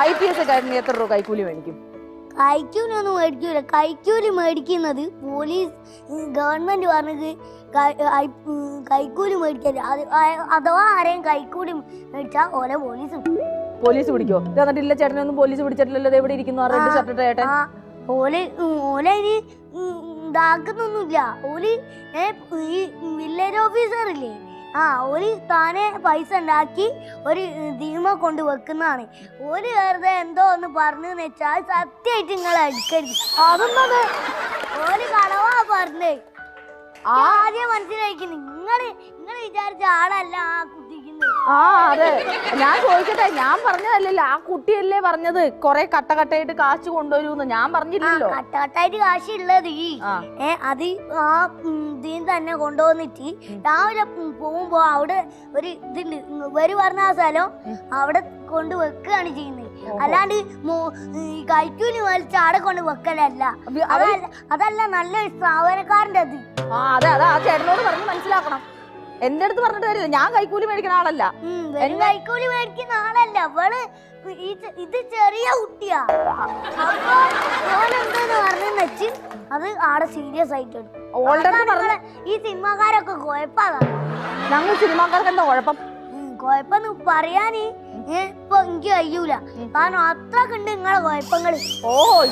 IPS ഒക്കെ എത്ര രൂപ കൈക്കൂലി മേടിക്കും? കൈക്കൂലൊന്നും മേടിക്കൂല. കൈക്കൂലി മേടിക്കുന്നത് പോലീസ് ഗവൺമെന്റ് പറഞ്ഞത് കൈക്കൂലി മേടിക്കരുത്. അഥവാ ആരെയും കൈക്കൂലി മേടിച്ചാൽ ഓലെ പോലീസ് പിടിക്കോ? എന്നിട്ടില്ല ചേട്ടനൊന്നും പോലീസ് പിടിച്ചിട്ടില്ലല്ലോ. എവിടെ ഇരിക്കുന്നു റെഡ് ഷർട്ട് ചേട്ടൻ? ഓല ഇനി ഇതാക്കുന്നൊന്നുമില്ല. ഓല് ഈ വില്ലേജ് ഓഫീസർ ഇല്ലേ, ഓല് താനെ പൈസ ഉണ്ടാക്കി ഒരു ധീമ കൊണ്ട് വെക്കുന്നതാണ്. ഓല് വെറുതെ എന്തോ ഒന്ന് പറഞ്ഞെന്ന് വെച്ചാൽ സത്യമായിട്ട് നിങ്ങൾ അടിക്കരുത്. അതൊന്നത് ഓല് കളവാ പറഞ്ഞേ. ആദ്യം മനസ്സിലാക്കുന്നു. നിങ്ങൾ വിചാരിച്ച ആളല്ല ആ കുട്ടിക്കുന്നത്. അതെ, ഞാൻ ചോദിക്കട്ടെ, ഞാൻ പറഞ്ഞതല്ലല്ലോ, ആ കുട്ടിയല്ലേ പറഞ്ഞത് കൊറേ കട്ടകട്ടായിട്ട് കാശ് കൊണ്ടുവരൂന്ന്. ഞാൻ പറഞ്ഞില്ലല്ലോ. കട്ടകട്ടായിട്ട് കാശ് ഉള്ളത് അത് ആ ഇതിൽ തന്നെ കൊണ്ടുവന്നിട്ട് രാവിലെ പോകുമ്പോ അവിടെ ഒരു ഇതുണ്ട്, ഇവര് പറഞ്ഞ ആ സ്ഥലം അവിടെ കൊണ്ട് വെക്കുകയാണ് ചെയ്യുന്നത്. അല്ലാണ്ട് കൈക്കൂലി വലിച്ച് ആടെ കൊണ്ട് വെക്കലല്ല. അതല്ല നല്ലൊരു സ്ഥാപനക്കാരൻ്റെ അത്. അതെ അതെ, ആ ചേട്ടനോട് പറഞ്ഞ് മനസ്സിലാക്കണം. എന്റെ അടുത്ത് പറഞ്ഞിട്ട് കാര്യമില്ല. ഞാൻ കൈക്കൂലി മേടിക്കുന്ന ആളല്ല. കൈക്കൂലി മേടിക്കുന്ന ആളല്ല അവള്. ഇത് ചെറിയ കുട്ടിയാ. അപ്പൊ ഓനെന്തെന്ന് പറഞ്ഞെന്ന് വെച്ച് അത് ആടെ സീരിയസ് ആയിട്ട് ഈ സിനിമാക്കാരൊക്കെ കുഴപ്പമാണ്. ഞങ്ങൾ സിനിമാക്കാർക്ക് എന്താ കുഴപ്പം? കുഴപ്പമെന്ന് പറയാന് ഇപ്പൊ എനിക്ക് കഴിയൂല. കാരണം അത്രക്ക് ഉണ്ട് നിങ്ങളെ കുഴപ്പങ്ങള്.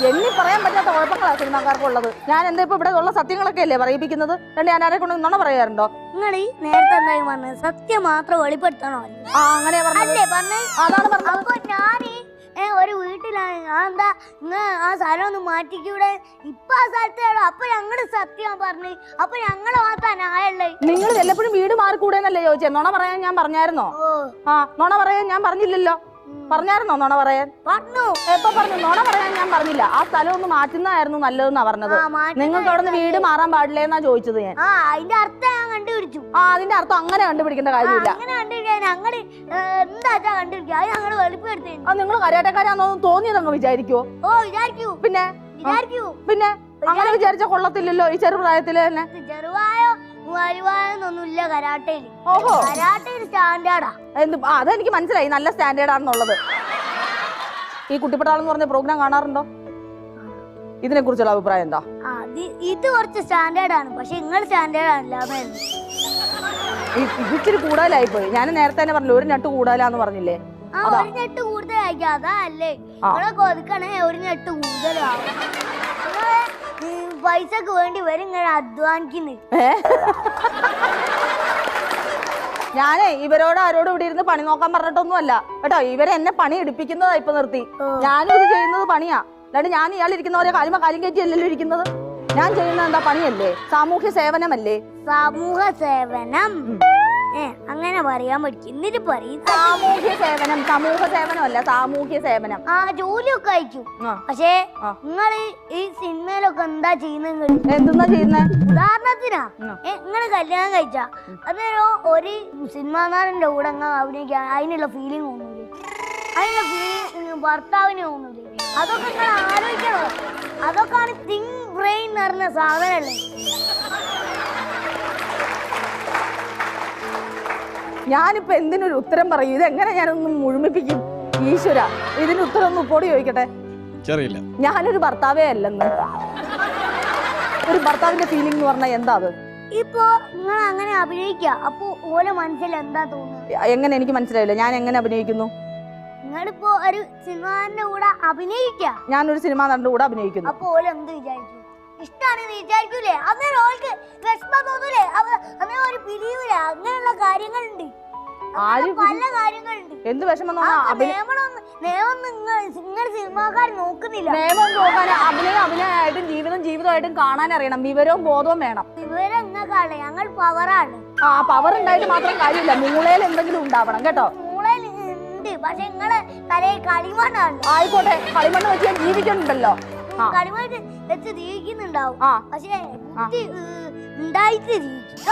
എണ്ണി പറയാൻ പറ്റാത്ത കുഴപ്പങ്ങളാ സിനിമാക്കാർക്കുള്ളത്. ഞാൻ എന്താ ഇപ്പൊ ഇവിടെ ഉള്ള സത്യങ്ങളൊക്കെ അല്ലേ പറയിപ്പിക്കുന്നത്? ഞാൻ ആരെ കൊണ്ട് നുണ പറയാറുണ്ടോ? നിങ്ങൾ ഈ നേരത്തെ എന്തായാലും പറഞ്ഞത് സത്യം മാത്രം വെളിപ്പെടുത്തണോ? അങ്ങനെ അല്ലേ പറഞ്ഞേ? അതാണ് പറഞ്ഞത്. അപ്പൊ ഞാന് ഒരു വീട്ടിലാണ്. എന്താ ആ സ്ഥലം ഒന്ന് മാറ്റിക്കൂടെ? ഇപ്പൊ ആ സ്ഥലത്തേടോ. അപ്പൊ ഞങ്ങള് സത്യം പറഞ്ഞു. അപ്പൊ ഞങ്ങളെ മാത്രം ന്യായമുള്ളത്. നിങ്ങൾ വല്ലപ്പോഴും വീട് മാറിക്കൂടെന്നല്ലേ ചോദിച്ചേ? നുണ പറയാൻ ഞാൻ പറഞ്ഞായിരുന്നോ? നുണ പറയാൻ ഞാൻ പറഞ്ഞില്ലല്ലോ. പറഞ്ഞായിരുന്നോ നുണ പറയാൻ? പറഞ്ഞു. എപ്പോ പറഞ്ഞു? നുണ പറയാൻ ഞാൻ പറഞ്ഞില്ല. ആ സ്ഥലം ഒന്ന് മാറ്റുന്നതായിരുന്നു നല്ലതെന്നാ പറഞ്ഞത്. നിങ്ങൾക്ക് അവിടെ നിന്ന് വീട് മാറാൻ പാടില്ലേന്നാ ചോദിച്ചത് ഞാൻ. അതിന്റെ അർത്ഥം ഞാൻ കണ്ടുപിടിച്ചു. അതിന്റെ അർത്ഥം അങ്ങനെ കണ്ടുപിടിക്കേണ്ട കാര്യമില്ല. അങ്ങനെ കണ്ടുപിടിക്കാൻ ഞങ്ങള് എന്താ കണ്ടുപിടിക്കുക? അത് ഞങ്ങള് വെളിപ്പെടുത്തി. നിങ്ങൾ കരാട്ടക്കാരാന്നോ തോന്നിയതങ്ങ് വിചാരിക്കോ? വിചാരിക്കൂ. പിന്നെ പിന്നെ അങ്ങനെ വിചാരിച്ച കൊള്ളത്തില്ലല്ലോ ഈ ചെറുപ്രായത്തില് തന്നെ. ചെറുവായോ വലുവായൊന്നൊന്നുമില്ല കരാട്ടയില്. കരാട്ടയിൽ സ്റ്റാൻഡേർഡാ. അതെനിക്ക് മനസ്സിലായി, നല്ല സ്റ്റാൻഡേർഡ് ആണെന്നുള്ളത്. ഈ കുട്ടിപ്പട്ടാളെന്ന് പറഞ്ഞ പ്രോഗ്രാം കാണാറുണ്ടോ? ഇതിനെ കുറിച്ചുള്ള അഭിപ്രായം എന്താ? ഇത് കുറച്ച് സ്റ്റാൻഡേർഡ് ആണ്, പക്ഷെ നിങ്ങൾ സ്റ്റാൻഡേർഡ് ആണല്ലോ. ഇച്ചിരി കൂടുതലായി പോയി. ഞാൻ നേരത്തെ തന്നെ പറഞ്ഞില്ല, ഒരു നെട്ട് കൂടുതലാന്ന് പറഞ്ഞില്ലേ? ഒരു നെട്ട് കൂടുതലായിരിക്കും. അതല്ലേ നിങ്ങളൊക്കെ ഒതുക്കണേ ഒരു നെട്ട് കൂടുതലാവും. പൈസക്ക് വേണ്ടി വരും ഇങ്ങനെ അധ്വാനിക്കുന്നു. ഞാനേ ഇവരോട് ആരോടും ഇവിടെ ഇരുന്ന് പണി നോക്കാൻ പറഞ്ഞിട്ടൊന്നും അല്ല കേട്ടോ. ഇവരെ എന്നെ പണി എടുപ്പിക്കുന്നതാ ഇപ്പൊ നിർത്തി. ഞാനും ഇത് ചെയ്യുന്നത് പണിയാ. അല്ലാണ്ട് ഞാൻ ഇയാൾ ഇരിക്കുന്നവരെ കാര്യം കയറ്റി അല്ലല്ലോ ഇരിക്കുന്നത്. ഞാൻ ചെയ്യുന്നത് എന്താ പണിയല്ലേ? സാമൂഹ്യ സേവനമല്ലേ? സമൂഹ സേവനം അങ്ങനെ പറയാൻ പറ്റും. എന്നിട്ട് പറയും സാമൂഹ്യ സേവനം. സമൂഹ സേവനമല്ല, സാമൂഹ്യ സേവനം. ജോലിയൊക്കെ അയക്കും. പക്ഷേ നിങ്ങള് ഈ സിനിമയിലൊക്കെ എന്താ ചെയ്യുന്നത്? എന്തെന്നാ ചെയ്യുന്നത്? ഉദാഹരണത്തിനാ നിങ്ങള് കല്യാണം കഴിച്ച അന്നേരം ഒരു സിനിമാ നടന്റെ കൂടെ അഭിനയിക്കാൻ അതിനുള്ള ഫീലിംഗ് തോന്നൂലേ? അതിനുള്ള ഫീലിംഗ് ഭർത്താവിന് തോന്നൂലേ? അതൊക്കെ നിങ്ങൾ ആലോചിക്കണോ? അതൊക്കെയാണ് തിങ്ക് ബ്രെയിൻ എന്ന് പറഞ്ഞ സാധനല്ലേ. ഞാനിപ്പോ എന്തിനൊരു ഉത്തരം പറയും? ഇതെങ്ങനെ ഞാനൊന്ന് മുഴുമിപ്പിക്കും? ഈശ്വര, ഇതിന് ഉത്തരം ഒന്ന് ഉപ്പോടി ചോദിക്കട്ടെ. ഞാനൊരു ഭർത്താവേ അല്ലെന്ന്. ഒരു ഭർത്താവിന്റെ ഫീലിംഗ് എന്ന് പറഞ്ഞാൽ എന്താ അത്? ഇപ്പൊ നിങ്ങൾ അങ്ങനെ അഭിനയിക്കുക. അപ്പൊ ഓലെ മനസ്സിൽ എന്താ തോന്നുന്നത്? എങ്ങനെ? എനിക്ക് മനസ്സിലായില്ല. ഞാൻ എങ്ങനെ അഭിനയിക്കുന്നു? നിങ്ങളിപ്പോ ഒരു സിനിമാന്റെ കൂടെ അഭിനയിക്കുക. ഞാനൊരു സിനിമാ നടന്റെ കൂടെ അഭിനയിക്കുന്നു. അപ്പൊ ഓല് എന്ത് വിചാരിക്കും? ഇഷ്ടാണെന്ന് വിചാരിക്കൂലേ? അന്നേരം ഓൾക്ക് വിഷമം തോന്നൂലേ? അന്നേരം ഒരു പിരിയൂലേ? അങ്ങനെയുള്ള കാര്യങ്ങളുണ്ട്, പല കാര്യങ്ങളുണ്ട്. എന്ത് വിഷമം? നിയമം നിങ്ങൾ സിനിമാക്കാർ നോക്കുന്നില്ല. നിയമം നോക്കാൻ അഭിനയമായിട്ടും ജീവിതമായിട്ടും കാണാൻ അറിയണം. വിവരവും ബോധവും വേണം. വിവരം നിങ്ങൾക്കാണ്, ഞങ്ങൾ പവറാണ്. പവർ ഉണ്ടായിട്ട് മാത്രം കാര്യമില്ല, മൂളയിൽ എന്തെങ്കിലും ഉണ്ടാവണം കേട്ടോ. മൂളയിൽ ഉണ്ട്, പക്ഷെ നിങ്ങളെ തലയിൽ കളിമണ്ണാണ്. ആയിക്കോട്ടെ, കളിമണ്ണ് വെച്ച് ഞാൻ ജീവിക്കുന്നുണ്ടല്ലോ. കളിമണ്ണ് വെച്ച് ജീവിക്കുന്നുണ്ടാവും, പക്ഷെ ബുദ്ധി ഉണ്ടായിട്ട് ജീവിക്കും.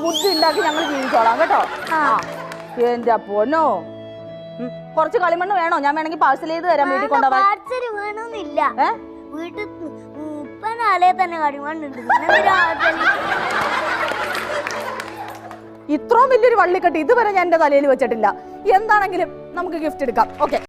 ബുദ്ധി ഉണ്ടാക്കി ഞങ്ങൾ ജീവിച്ചോളാം കേട്ടോ. എന്റെ പൊന്നോ, കുറച്ച് കളിമണ്ണ് വേണോ? ഞാൻ വേണമെങ്കിൽ പാഴ്സൽ ചെയ്ത് തരാം. വീട്ടിൽ കൊണ്ടുപോകാൻ പാഴ്സൽ വേണമെന്നില്ല. വീട്ടിൽ ഇപ്പൊ നാളെ തന്നെ കളിമണ്ണുണ്ട്. ഇത്രയും വലിയൊരു വള്ളിക്കെട്ട് ഇതുവരെ ഞാൻ എന്റെ തലയിൽ വെച്ചിട്ടില്ല. എന്താണെങ്കിലും നമുക്ക് ഗിഫ്റ്റ് എടുക്കാം. ഓക്കെ.